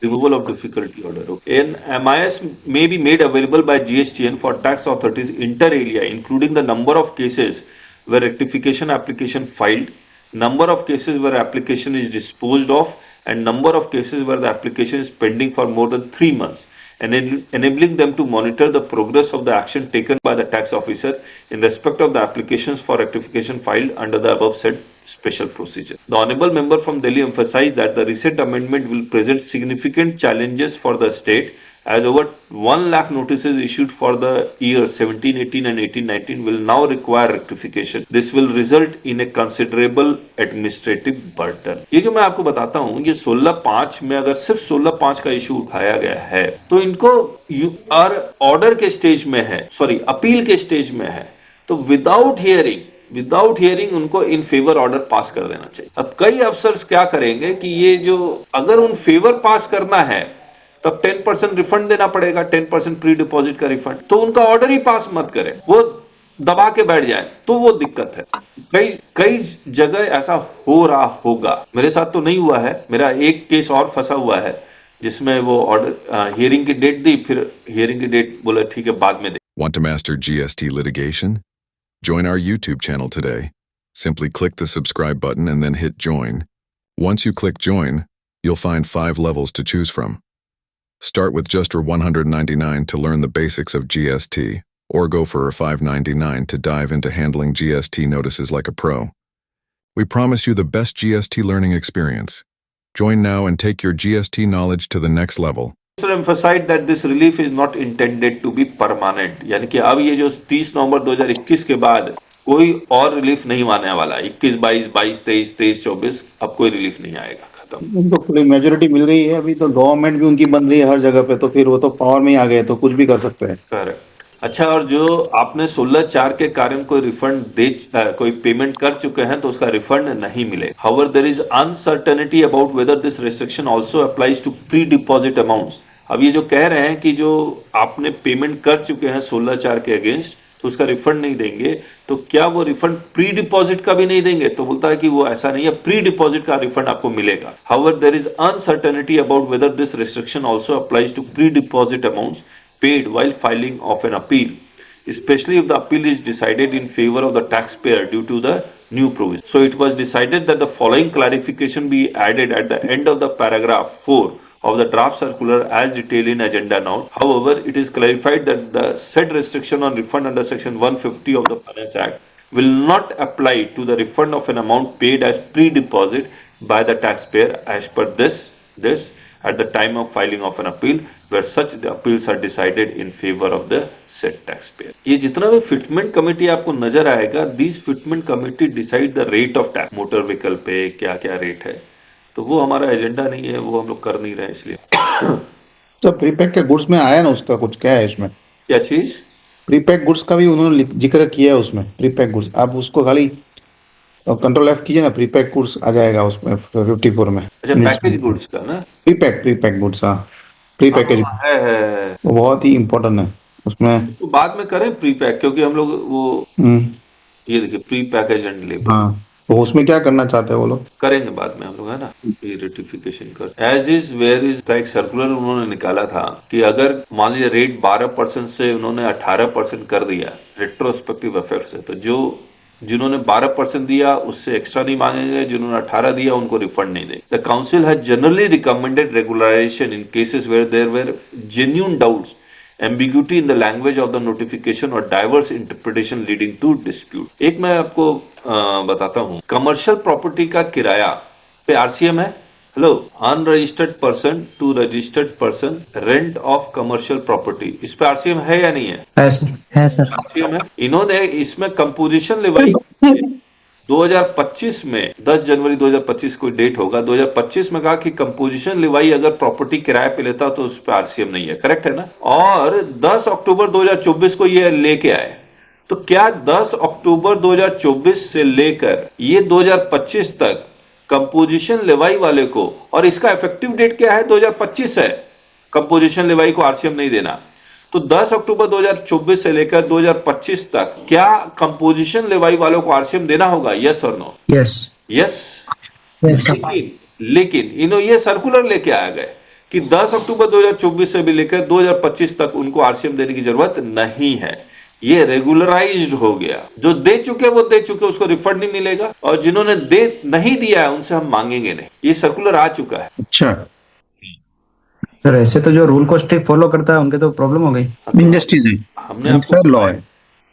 Removal of difficulty order. Okay. And MIS may be made available by GSTN for tax authorities inter alia, including the number of cases where rectification application filed, number of cases where application is disposed of, and number of cases where the application is pending for more than 3 months, and enabling them to monitor the progress of the action taken by the tax officer in respect of the applications for rectification filed under the above said special procedure. The honorable member from Delhi emphasized that the recent amendment will present significant challenges for the state as over 1 lakh notices issued for the year 17, 18 and 18, 19 will now require rectification. This will result in a considerable administrative burden. ये जो मैं आपको बताता हूँ, ये 16/5 में अगर सिर्फ 16/5 का इशू उठाया गया है तो इनको ऑर्डर के स्टेज में है, सॉरी अपील के स्टेज में है, तो विदाउट हियरिंग उनको इन फेवर ऑर्डर पास कर देना चाहिए। अब कई अफसर्स क्या करेंगे कि ये जो अगर उन फेवर पास करना है तब 10% रिफंड देना पड़ेगा, 10% प्री डिपॉजिट का रिफंड, तो उनका ऑर्डर ही पास मत करें, वो दबा के बैठ जाए, तो वो दिक्कत है। कई जगह ऐसा हो रहा होगा, मेरे साथ तो नहीं हुआ है, मेरा एक केस और फंसा हुआ है जिसमें वो ऑर्डर हियरिंग की डेट दी, फिर हियरिंग की डेट बोला ठीक है बाद में दे। Want to master GST litigation? Join our YouTube channel today. Simply click the subscribe button and then hit join. Once you click join, you'll find 5 levels to choose from. Start with just for $199 to learn the basics of GST, or go for $599 to dive into handling GST notices like a pro. We promise you the best GST learning experience. Join now and take your GST knowledge to the next level. Emphasize that this relief is not intended to be permanent, यानी कि अब ये जो 30 नवंबर 2021 के बाद कोई और relief नहीं आने वाला, 21, 22, 22, 23, 23, 24 अब कोई रिलीफ नहीं आएगा, खत्म। उनको पूरी मेजोरिटी मिल गई है, अभी तो गवर्नमेंट भी उनकी बन रही है हर जगह पे, तो फिर वो तो पावर में ही आ गए, तो कुछ भी कर सकते हैं। करेक्ट। अच्छा, और जो आपने 16/4 के कारण कोई रिफंड कोई पेमेंट कर चुके हैं तो उसका रिफंड नहीं मिले। However there is uncertainty about whether this restriction also applies to pre deposit amounts. अब ये जो कह रहे हैं कि जो आपने पेमेंट कर चुके हैं 16/4 के अगेंस्ट तो उसका रिफंड नहीं देंगे, तो क्या वो रिफंड प्री डिपॉजिट का भी नहीं देंगे? तो बोलता है कि वो ऐसा नहीं है, प्री डिपॉजिट का रिफंड आपको मिलेगा। However there is uncertainty about whether this restriction also applies to pre deposit amounts paid while filing of an appeal, especially if the appeal is decided in favor of the taxpayer due to the new provision. So it was decided that the following clarification be added at the end of the paragraph 4 of the draft circular as detailed in agenda note. However, it is clarified that the said restriction on refund under section 150 of the Finance Act will not apply to the refund of an amount paid as pre-deposit by the taxpayer as per this at the time of filing of an appeal, where such the appeals are decided in favor of the said taxpayer. ये जितना भी fitment committee आपको नजर आएगा, this fitment committee decide the rate of tax. Motor vehicle पे क्या क्या rate है, तो वो हमारा एजेंडा नहीं है, वो हम लोग कर नहीं रहे इसलिए। तो प्रीपैक के गुड्स में आया ना, उसका कुछ क्या है इसमें? क्या चीज? प्रीपैक गुड्स का भी उन्होंने जिक्र किया है उसमें, प्रीपैक गुड्स। आप उसको खाली कंट्रोल एफ कीजिए ना, प्रीपैक गुड्स आ जाएगा उसमें 54 में। अच्छा, पैकेज गुड्स का ना, प्रीपैक गुड्स, हाँ प्री पैकेज है वो बहुत ही इम्पोर्टेंट है उसमें। तो बाद में करें प्री पैक, क्योंकि हम लोग वो ये देखिए प्री पैकेज एंड लेबर, हाँ तो उसमें क्या करना चाहते हैं वो लोग? करेंगे बाद में हम लोग, है ना, ये रेटिफिकेशन कर एज इज वेयर इज का एक सर्कुलर उन्होंने निकाला था कि अगर मान लीजिए रेट 12% से उन्होंने 18% कर दिया रेट्रोस्पेक्टिव इफेक्ट से, तो जिन्होंने 12% दिया उससे एक्स्ट्रा नहीं मांगेंगे, जिन्होंने 18 दिया उनको रिफंड नहीं देंगे। The council has generally recommended regularization in cases where there were genuine doubts, ambiguity in the language of the notification और diverse interpretation leading to dispute. एक मैं आपको बताता हूं, कमर्शियल प्रॉपर्टी का किराया पे आरसीएम है। Hello, unregistered person to registered person rent of commercial property, इस पे आरसीएम है या नहीं है? है सर। आरसीएम है। इन्होंने इसमें कंपोजिशन लेवल 2025 में 10 जनवरी 2025 कोई डेट होगा, 2025 में कहा कि कंपोजिशन लिवाई अगर प्रॉपर्टी किराए पे लेता तो उस पर आरसीएम नहीं है, करेक्ट है ना? और 10 अक्टूबर 2024 को ये लेके आए, तो क्या 10 अक्टूबर 2024 से लेकर ये 2025 तक कंपोजिशन लेवाई वाले को, और इसका इफेक्टिव डेट क्या है? 2025 है कंपोजिशन लेवाई को आरसीएम नहीं देना, तो 10 अक्टूबर 2024 से लेकर 2025 तक क्या कंपोजिशन लेवाई वालों को आरसीएम देना होगा? यस और नो? यस। लेकिन इन्होंने ये सर्कुलर लेके आ गए कि 10 अक्टूबर 2024 से भी लेकर 2025 तक उनको आरसीएम देने की जरूरत नहीं है। ये रेगुलराइज्ड हो गया, जो दे चुके वो दे चुके, उसको रिफंड नहीं मिलेगा, और जिन्होंने दे नहीं दिया है उनसे हम मांगेंगे नहीं। ये सर्कुलर आ चुका है। अच्छा सर, ऐसे तो जो रूल को स्ट्रिक्ट फॉलो करता है उनके तो प्रॉब्लम हो गई। इंजस्टिस है, हमने आपको लॉ है।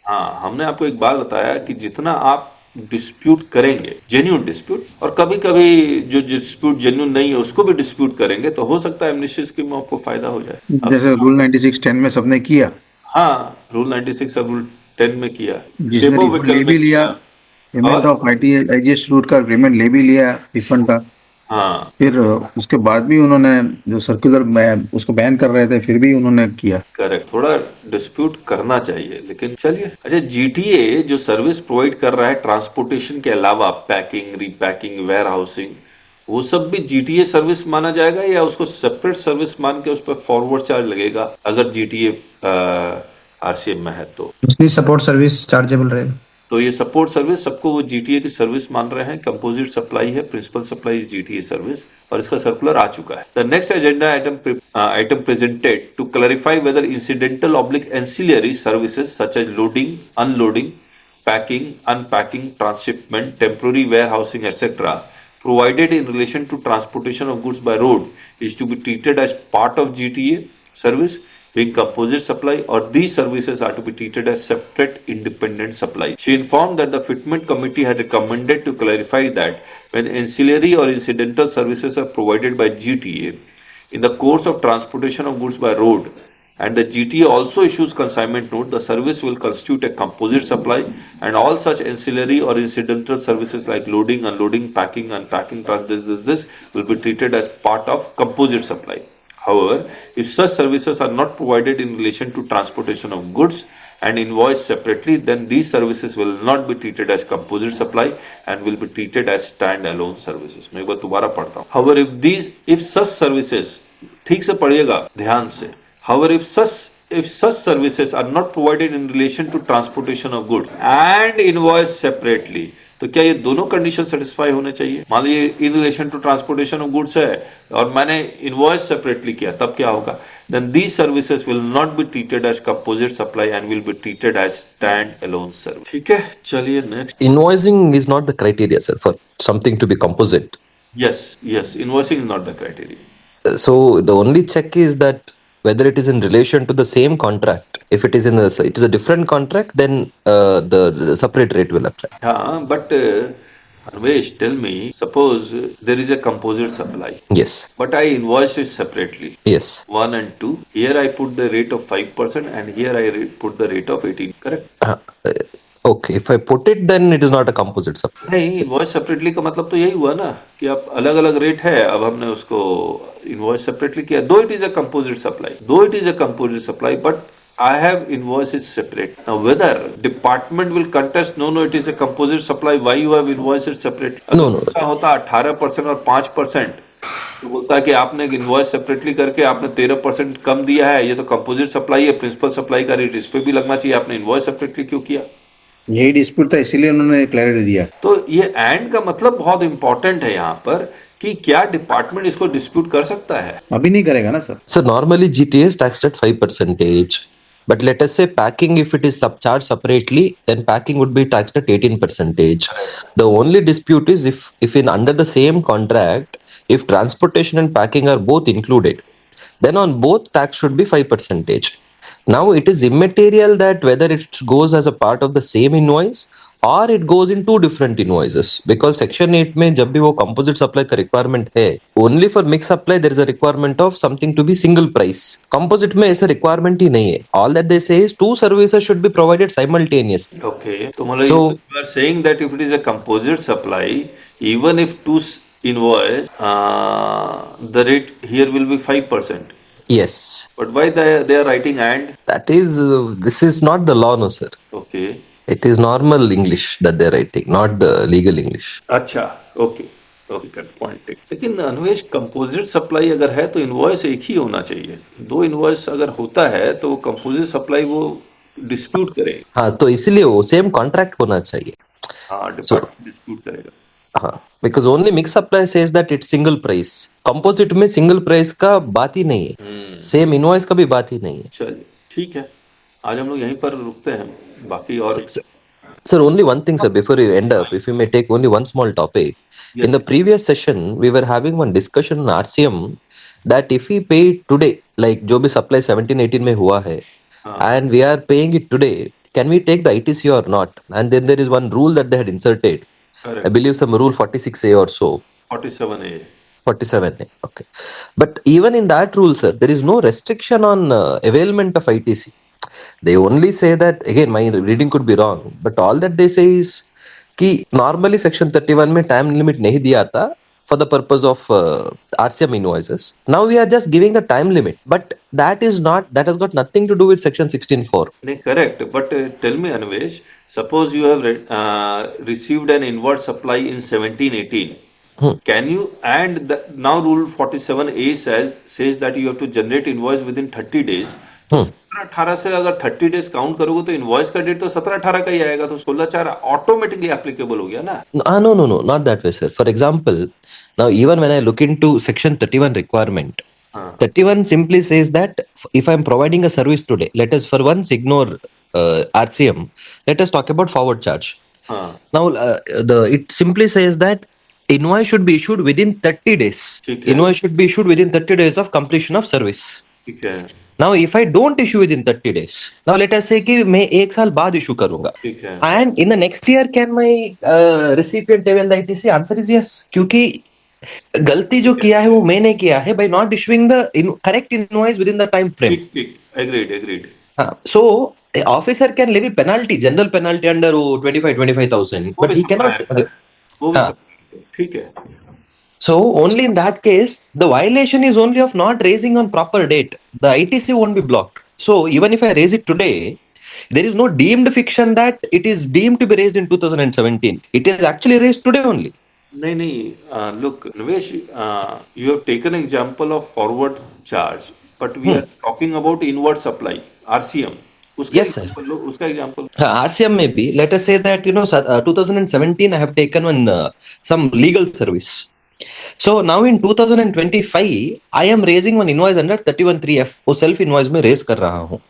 हाँ, हमने आपको एक बात बताया कि जितना आप डिस्प्यूट करेंगे, जेन्युइन डिस्प्यूट, और कभी कभी जो डिस्प्यूट जेन्युइन नहीं है उसको भी डिस्प्यूट करेंगे, तो हो सकता है एमनेस्टी स्कीम में आपको फायदा हो जाए। जैसे रूल 9610 में सबने किया, हाँ, रूल 96 अब रूल 10 में किया, जिसने शेबो रिफंड विकल ले में भी लिया, किया। पेमेंट और ऑफ IGST रूट का पेमेंट ले भी लिया रिफंड का, हाँ, फिर उसके बाद भी उन्होंने जो सर्कुलर में उसको बैन कर रहे थे फिर भी उन्होंने किया। करेक्ट, थोड़ा डिस्प्यूट करना चाहिए, लेकिन चलिए। अच्छा, जीटीए जो सर्विस प्रोवाइड कर रहा है ट्रांसपोर्टेशन के अलावा, पैकिंग, रीपैकिंग, वेयर हाउसिंग, वो सब भी जीटीए सर्विस माना जाएगा या उसको सेपरेट सर्विस मान के उस पर फॉरवर्ड चार्ज लगेगा अगर जीटीए आरसीएम में है तो? उसकी सपोर्ट सर्विस चार्जेबल रहेगा। तो ये सपोर्ट सर्विस सबको वो जीटीए की सर्विस मान रहे हैं, कंपोजिट सप्लाई है, प्रिंसिपल सप्लाई जीटीए सर्विस, और इसका सर्कुलर आ चुका है। The next agenda item presented to clarify whether incidental oblique ancillary services such as loading, unloading, packing, unpacking, transshipment, temporary warehousing, etc., provided in relation to transportation of goods by road is to be treated as part of GTA service, being composite supply, or these services are to be treated as separate independent supply. She informed that the fitment committee had recommended to clarify that when ancillary or incidental services are provided by GTA in the course of transportation of goods by road, and the GTA also issues consignment note, the service will constitute a composite supply, and all such ancillary or incidental services like loading, unloading, packing, unpacking, this will be treated as part of composite supply. However, if such services are not provided in relation to transportation of goods and invoiced separately, then these services will not be treated as composite supply and will be treated as stand-alone services. मैं एक बार दोबारा पढ़ता हूँ. However, if such services, ठीक से पढ़िएगा ध्यान से. However, if such services are not provided in relation to transportation of goods and invoiced separately, तो क्या ये दोनों कंडीशन सेटिस्फाई होने चाहिए? मान लीजिए in relation to transportation of goods है और मैंने इनवॉइस सेपरेटली किया, तब क्या होगा? Then these services will not be treated as composite supply and will be treated as stand-alone service. ठीक है, चलिए next. Invoicing is not the criteria, sir, for something to be composite. Yes, invoicing is not the criteria. So the only check is that whether it is in relation to the same contract. If it is a different contract, then the separate rate will apply. हाँ, but Anvesh, tell me, suppose there is a composite supply. Yes. But I invoiced it separately. Yes. 1 and 2. Here I put the rate of 5% and here I put the rate of 18. Correct? Okay. If I put it, then it is not a composite supply. नहीं, invoice separately का मतलब तो यही हुआ ना कि आप अलग अलग रेट है, अब हमने उसको इनवॉइस सेपरेटली किया. दो it is a composite supply, but I have invoices separate. Now whether department will contest, no, it is a composite supply, why you have invoices separate? No. क्या होता 18% और 5%, तो बोलता है कि आपने इनवॉइस सेपरेटली करके आपने 13% कम दिया है, ये तो कंपोजिट सप्लाई है, प्रिंसिपल सप्लाई का रेट इस पे भी लगना चाहिए, आपने इनवॉइस सेपरेटली क्यों किया? यही डिस्प्यूट था, इसीलिए उन्होंने क्लैरिटी दिया. तो ये एंड का मतलब बहुत इंपॉर्टेंट है यहाँ पर कि क्या डिपार्टमेंट इसको डिस्प्यूट कर सकता है? अभी नहीं करेगा ना sir. So normally GTA is taxed at 5%. But let us say packing, if it is charged separately, then packing would be taxed at 18%. The only dispute is if in under the same contract, if transportation and packing are both included, then on both tax should be 5%. Now it is immaterial that whether it goes as a part of the same invoice or it goes in two different invoices, because section 8 में जब भी वो composite supply का requirement है, only for mixed supply there is a requirement of something to be single price. Composite में ऐसा requirement ही नहीं है. All that they say is two services should be provided simultaneously. Okay, तो मतलब you are saying that if it is a composite supply, even if two invoice, the rate here will be 5%. Yes. But why they are writing and? That is, this is not the law, no sir. Okay. It is normal English that they are writing, not the legal English. अच्छा, okay, good point. लेकिन Anvesh, composite supply अगर है तो invoice एक ही होना चाहिए. दो invoice अगर होता है तो कंपोजिट सप्लाई वो डिस्प्यूट करेगा. हाँ, तो इसलिए वो सेम कॉन्ट्रैक्ट होना चाहिए. हाँ, डिस्प्यूट करेगा. हाँ, because only mix supply says that it's single price. Composite में single price का बात ही नहीं है. Same invoice का भी बात ही नहीं है. चलिए, ठीक है, आज हम लोग यहीं पर रुकते हैं. बाकी और Sir, only one thing, sir, before you end up, if you may take only one small topic. Yes. In the previous session, we were having one discussion on RCM that if we pay today, like जो भी supply 17-18 में हुआ है, and we are paying it today, can we take the ITC or not? And then there is one rule that they had inserted. Correct. I believe some rule 46A or so. 47A. 47A. Okay. But even in that rule, sir, there is no restriction on availment of ITC. They only say that, again, my reading could be wrong, but all that they say is कि normally section 31 में time limit नहीं दिया था for the purpose of RCM invoices. Now we are just giving the time limit, but that has got nothing to do with section 16.4. Correct. But tell me, Anvesh, suppose you have received an inward supply in 1718. Can you, and now rule 47A says that you have to generate invoice within 30 days. तो 17-18 से अगर 30 days count करोगे तो invoice का date तो 17-18 का ही आएगा, तो 16-4 ऑटोमेटिकली एप्लीकेबल हो गया ना. No, not that way, sir. For example, now even when I look into section 31 requirement, 31 simply says that if I'm providing a service today, let us for once ignore RCM, let us talk about forward charge. Now it simply says that invoice should be issued within 30 days. Invoice should be issued within 30 days of completion of service. Okay. Now if I don't issue within 30 days, now let us say कि मैं एक साल बाद issue करूंगा, and in the next year can my recipient avail the ITC? Answer is yes, क्योंकि गलती जो किया है वो मैंने किया है by not issuing the correct invoice within the time frame. Agreed. So the officer can levy penalty, general penalty under 25,000, but he cannot. ठीक है. So only in that case, the violation is only of not raising on proper date. The ITC won't be blocked. So even if I raise it today, there is no deemed fiction that it is deemed to be raised in 2017. It is actually raised today only. नहीं, look, Navesh, you have taken an example of forward charge, but we are talking about inward supply, RCM. Yes, sir. उसका example. RCM may be. Let us say that 2017 I have taken some legal service. So now in 2025 I am raising one invoice under 31(3)(f. वो self invoice में raise कर रहा हूँ.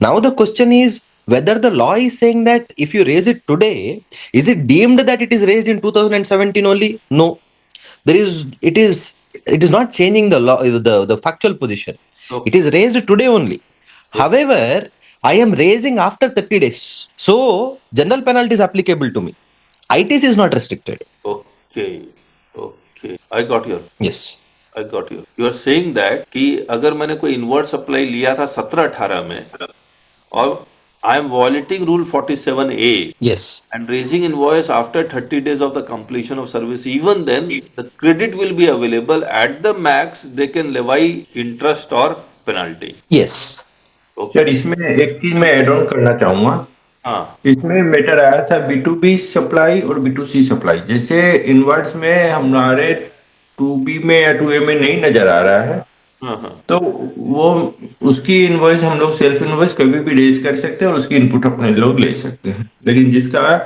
Now the question is whether the law is saying that if you raise it today, is it deemed that it is raised in 2017 only? No. It is not changing the law, the factual position. Okay. It is raised today only. Okay. However, I am raising after 30 days. So general penalty is applicable to me. ITC is not restricted. Okay. I got you. Yes. I got you. You are saying that कि अगर मैंने कोई inward supply लिया था 17-18 में और I am violating rule 47A. Yes. And raising invoice after 30 days of the completion of service, even then the credit will be available. At the max they can levy interest or penalty. Yes. Okay. Sir इसमें एक चीज मैं add on करना चाहूंगा. इसमें matter आया था B2B supply और B2C सप्लाई. जैसे इनवर्ड्स में हमारे 2B में या 2A में नहीं नजर आ रहा है, तो वो उसकी इनवॉइस हम लोग सेल्फ इनवॉइस कभी भी रेज कर सकते हैं और उसकी इनपुट अपने लोग ले सकते हैं. लेकिन जिसका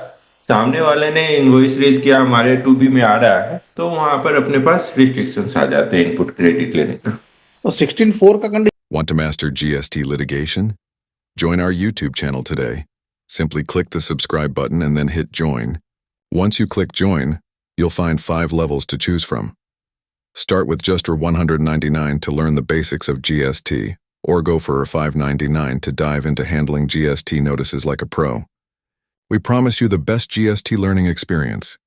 सामने वाले ने इनवॉइस रेज किया हमारे 2B में आ रहा है, तो वहां पर अपने पास रिस्ट्रिक्शंस आ जाते हैं इनपुट क्रेडिट लेने का. तो 16(4) का condition. Want to master GST litigation? Join our YouTube channel today. Simply click the subscribe button and then hit join. Once you click join, you'll find 5 levels to choose from. Start with just $199 to learn the basics of GST, or go for $599 to dive into handling GST notices like a pro. We promise you the best GST learning experience.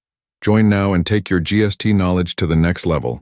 Join now and take your GST knowledge to the next level.